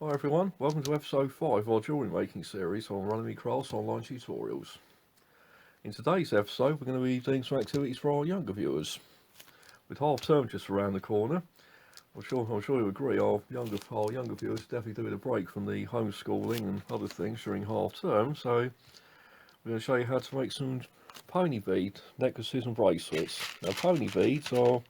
Hi everyone, welcome to episode 5 of our jewellery making series on Running Me Crafts online tutorials. In today's episode we're going to be doing some activities for our younger viewers. With half term just around the corner, I'm sure you'll agree our younger viewers definitely doing a break from the homeschooling and other things during half term, so we're going to show you how to make some pony bead necklaces and bracelets. Now pony beads are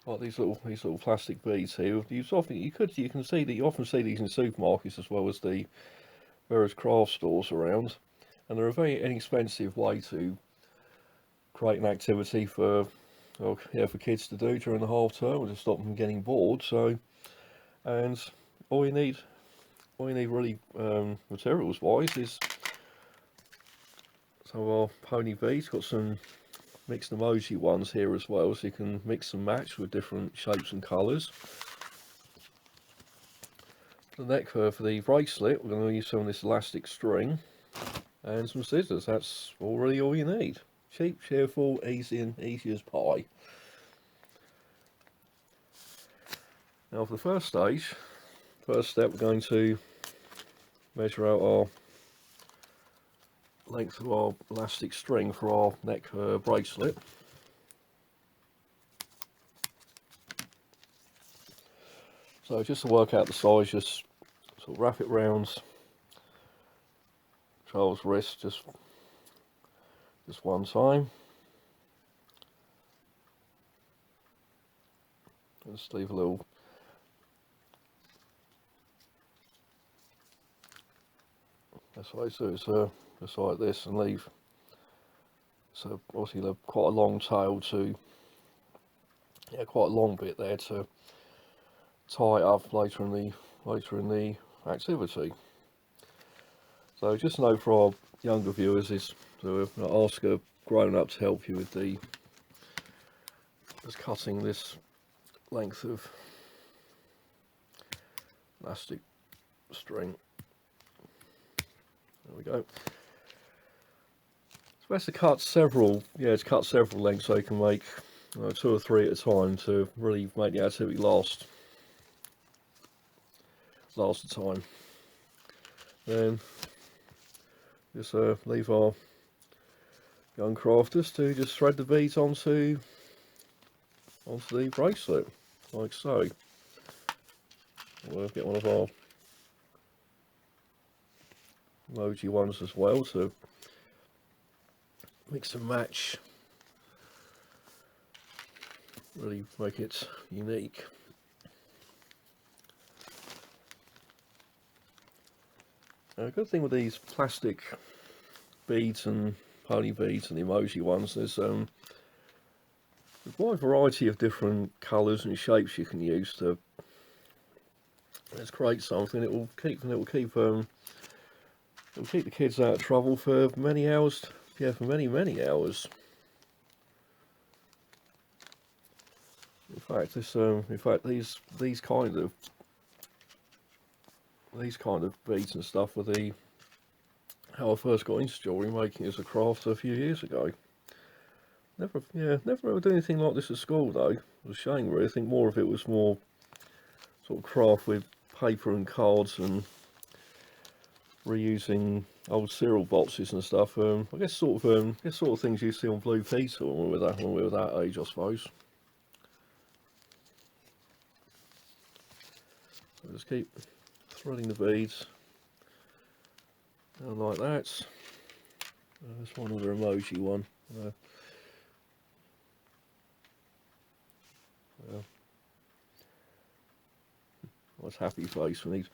like these little plastic beads here. You can see that you often see these in supermarkets as well as the various craft stores around, and they're a very inexpensive way to create an activity for for kids to do during the half term or to stop them getting bored. So, and all you need really materials wise is some of our pony beads. Got some mixed emoji ones here as well, so you can mix and match with different shapes and colours. For the neck for the bracelet, we're going to use some of this elastic string and some scissors. That's really all you need. Cheap, cheerful, easy as pie. Now for the first step we're going to measure out our length of our elastic string for our neck bracelet. So just to work out the size, just sort of wrap it round Charles' wrist just one time. Just leave a little that's way, so it's just like this, and leave so obviously quite a long tail to quite a long bit there to tie it up later in the activity. So just note for our younger viewers is to ask a grown-up to help you with just cutting this length of elastic string. There we go. It's best to cut several lengths so you can make 2 or 3 at a time to really make the activity last the time. Then just leave our young crafters to just thread the beads onto the bracelet, like so. We'll get one of our emoji ones as well to mix and match, really make it unique. A good thing with these plastic beads and pony beads and the emoji ones, there's a wide variety of different colours and shapes you can use to create something. It will keep the kids out of trouble for many hours. Yeah, for many hours. In fact, these kind of beads and stuff were how I first got into jewellery making as a craft a few years ago. Never ever did anything like this at school though. It was a shame really. I think more of it was more sort of craft with paper and cards and reusing old cereal boxes and stuff. I guess sort of things you see on Blue Peter when we were that age, I suppose. So just keep threading the beads and like that. There's one other emoji one. What's happy face? We need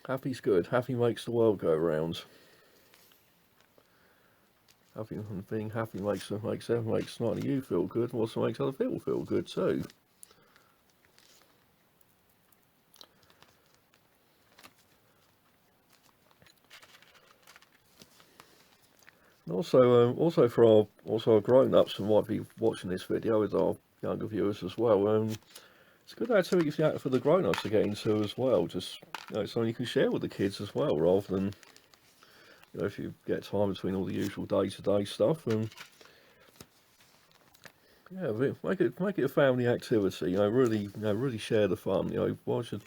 happy's good. Happy makes the world go round. Being happy makes not only you feel good, also makes other people feel good too. And also for our grown-ups who might be watching this video with our younger viewers as well. It's a good activity for the grown-ups to get into as well. Just something you can share with the kids as well, rather than if you get time between all the usual day-to-day stuff. And yeah, make it a family activity. You know, really share the fun. You know, why should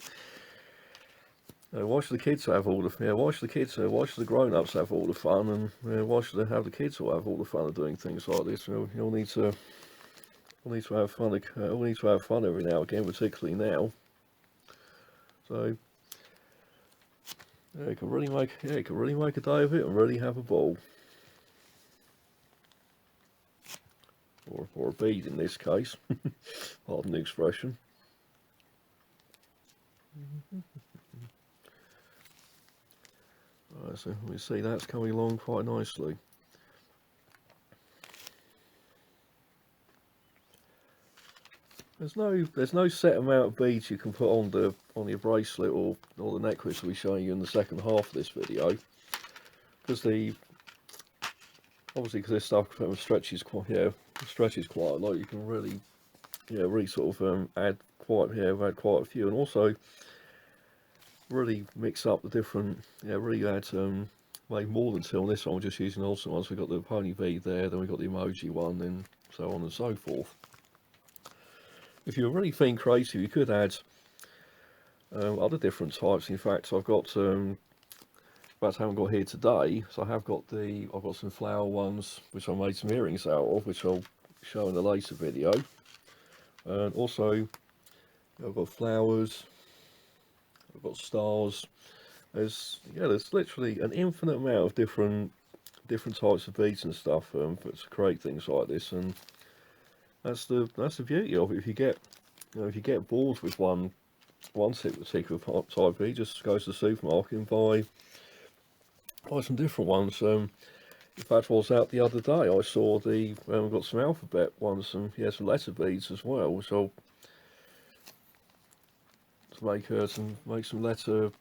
the kids have all the why should the grown-ups have all the fun, and why should they have the kids all have all the fun of doing things like this? You know, you'll need to have fun. All need to have fun every now and again, particularly now. So yeah, you can really make a day of it and really have a ball, or a bead in this case. Pardon the expression. Right, so we see that's coming along quite nicely. There's no set amount of beads you can put on your bracelet or the necklace we'll be showing you in the second half of this video, because obviously because this stuff stretches quite a lot. You can really really sort of add quite a few, and also really mix up the different really add make more than two on this one. We're just using also ones. We've got the pony bead there, then we've got the emoji one, and so on and so forth. If you're really feeling creative, you could add other different types. In fact, I've got but I haven't got here today, so I've got some flower ones which I made some earrings out of, which I'll show in a later video. And also I've got flowers, I've got stars. There's literally an infinite amount of different types of beads and stuff to create things like this, and that's the beauty of it. If you get bored with one particular type bead, just go to the supermarket and buy some different ones. In fact, I was out the other day, I saw we've got some alphabet ones, and some letter beads as well, which I'll make some letter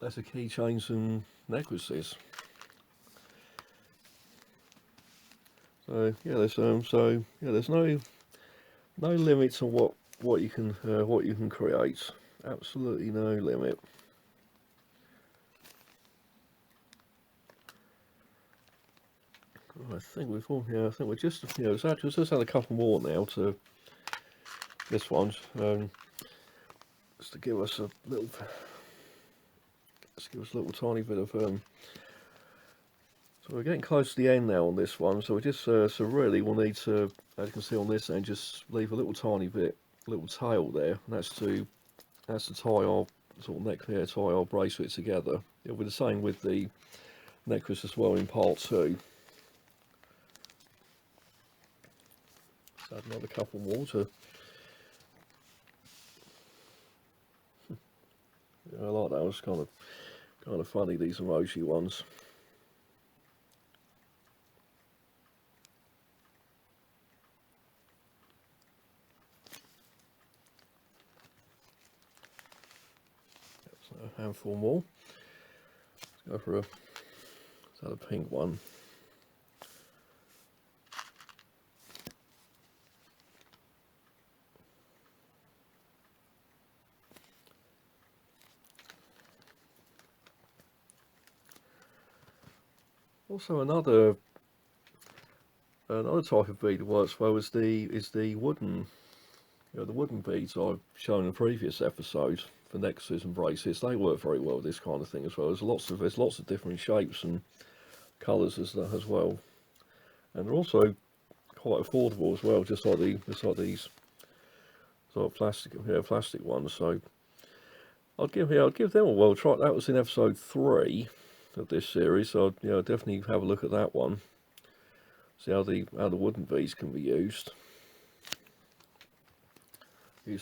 keychains and necklaces. So yeah, there's no limit to what you can create. Absolutely no limit. I think we're just just had a couple more now to this one, just to give us a little tiny bit of so we're getting close to the end now on this one, so we just so really we'll need to, as you can see on this end, just leave a little tiny bit, little tail there, and that's to tie our sort of tie our bracelet together. It'll be the same with the necklace as well in part 2. Add another couple more to. I like that. It's kind of funny, these emoji ones. So a handful more. Let's go for a pink one. Also another type of bead that works well is the wooden the wooden beads I've shown in a previous episode for necklaces and bracelets. They work very well with this kind of thing as well. There's lots of different shapes and colours as well, and they're also quite affordable as well, just like these sort of plastic ones. So I'd give them a well try. That was in episode 3 of this series, so I'd definitely have a look at that one. See how the wooden beads can be used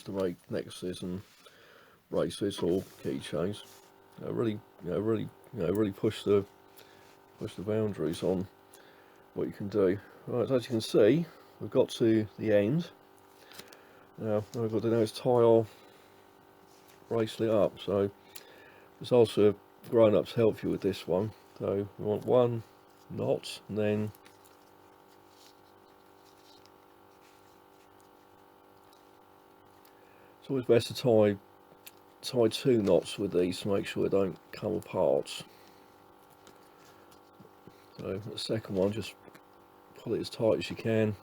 to make necklaces and bracelets or keychains. Really push the boundaries on what you can do. Right, so as you can see, we've got to the end. Now we've got to now tie our bracelet up. So there's also grown-ups help you with this one. So we want one knot, and then it's always best to tie 2 knots with these to make sure they don't come apart. So the second one, just pull it as tight as you can,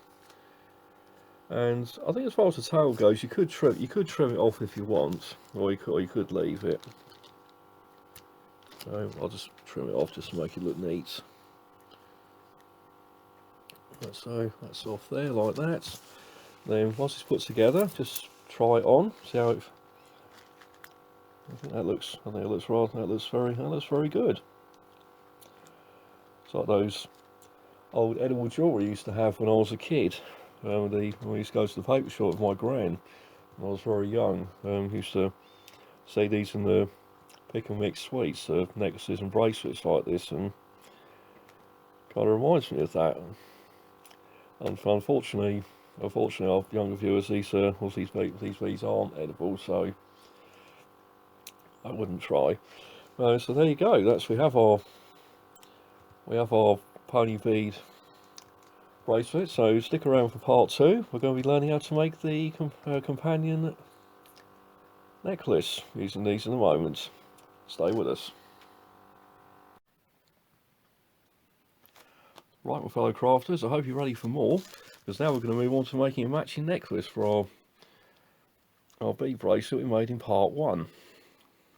And I think as far as the tail goes, you could trim it off if you want, or you could leave it. So I'll just trim it off just to make it look neat. So that's off there like that. Then once it's put together, just try it on, see how it. I think it looks right. That looks very good. It's like those old edible jewellery I used to have when I was a kid. When I used to go to the paper shop with my gran when I was very young. Used to see these in the pick and mix sweets, necklaces and bracelets like this, and kind of reminds me of that. And unfortunately, our younger viewers, these beads aren't edible, so I wouldn't try. So there you go. We have our pony bead bracelet. So stick around for part 2. We're going to be learning how to make the companion necklace using these in a moment. Stay with us. Right, my fellow crafters, I hope you're ready for more, because now we're going to move on to making a matching necklace for our bead bracelet we made in part 1.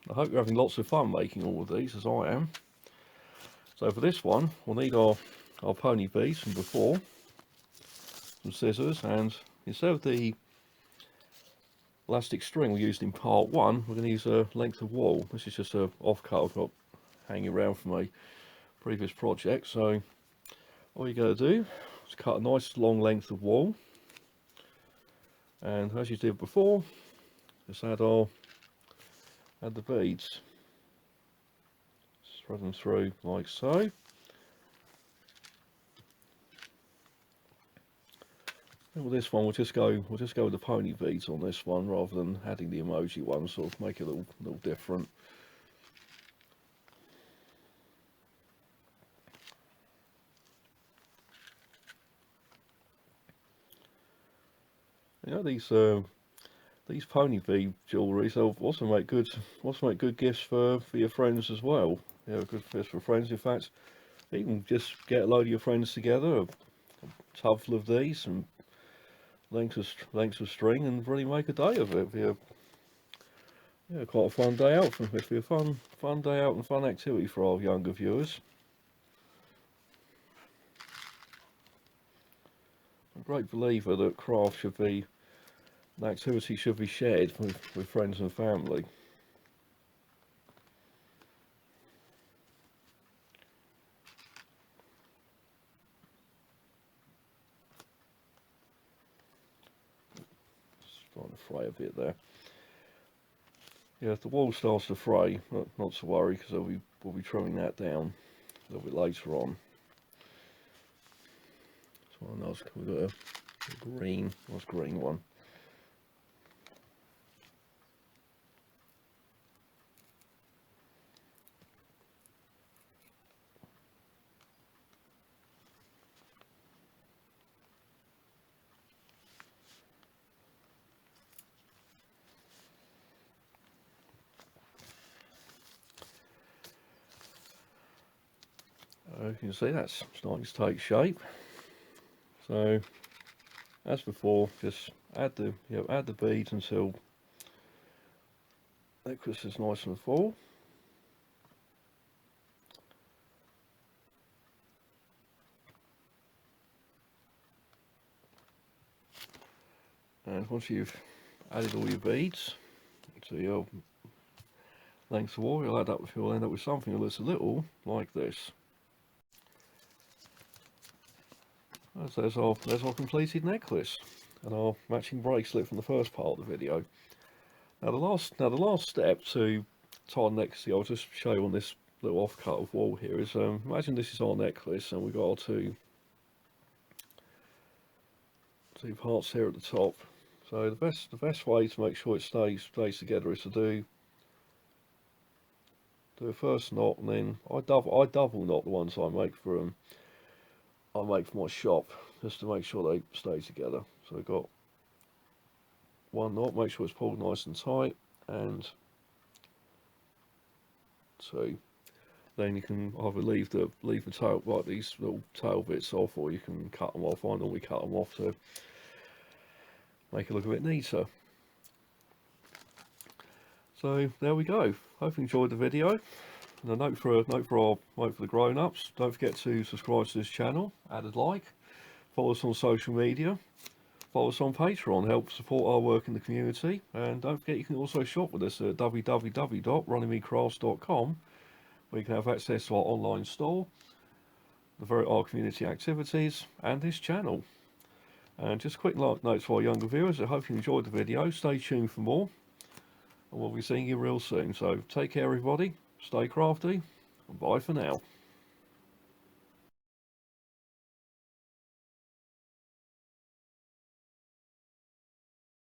I hope you're having lots of fun making all of these, as I am. So for this one, we'll need our pony beads from before, some scissors, and instead of the elastic string we used in part 1, we're going to use a length of wool. This is just a off-cut I've got hanging around from a previous project. So all you got to do is cut a nice long length of wool, and as you did before, just add the beads. Thread them through like so. And with this one, we'll just go with the pony beads on this one rather than adding the emoji one. Sort of make it a little different. You know, these pony bead jewelleries, they'll also make good gifts for your friends as well. Yeah, good gifts for friends. In fact, you can just get a load of your friends together, a tub full of these, and lengths of string, and really make a day of it. It'd be quite a fun day out. It'd be a fun day out and fun activity for our younger viewers. I'm a great believer that craft an activity should be shared with friends and family. Starting to fray a bit there. Yeah, if the wool starts to fray, not to worry, because we'll be trimming that down a little bit later on. So we've got a nice green one. You can see that's starting to take shape. So, as before, just add the beads until the necklace is nice and full. And once you've added all your beads to your length of wool, you'll end up with something that looks a little like this. So there's our completed necklace and our matching bracelet from the first part of the video. Now the last step to tie the necklace, I'll just show you on this little off-cut of wool here, is imagine this is our necklace and we've got our two parts here at the top. So the best way to make sure it stays together is to do a first knot, and then I double knot the ones I make for my shop, just to make sure they stay together. So I've got one knot, make sure it's pulled nice and tight, and two. Then you can either leave the tail, like these little tail bits off, or you can cut them off. I normally cut them off to make it look a bit neater. So there we go. Hope you enjoyed the video. And a note for the grown-ups, don't forget to subscribe to this channel, add a like, follow us on social media, follow us on Patreon, help support our work in the community, and don't forget you can also shop with us at www.runningmecrafts.com, where you can have access to our online store, our community activities, and this channel. And just a quick note for our younger viewers, I hope you enjoyed the video, stay tuned for more, and we'll be seeing you real soon. So take care everybody, stay crafty, and bye for now.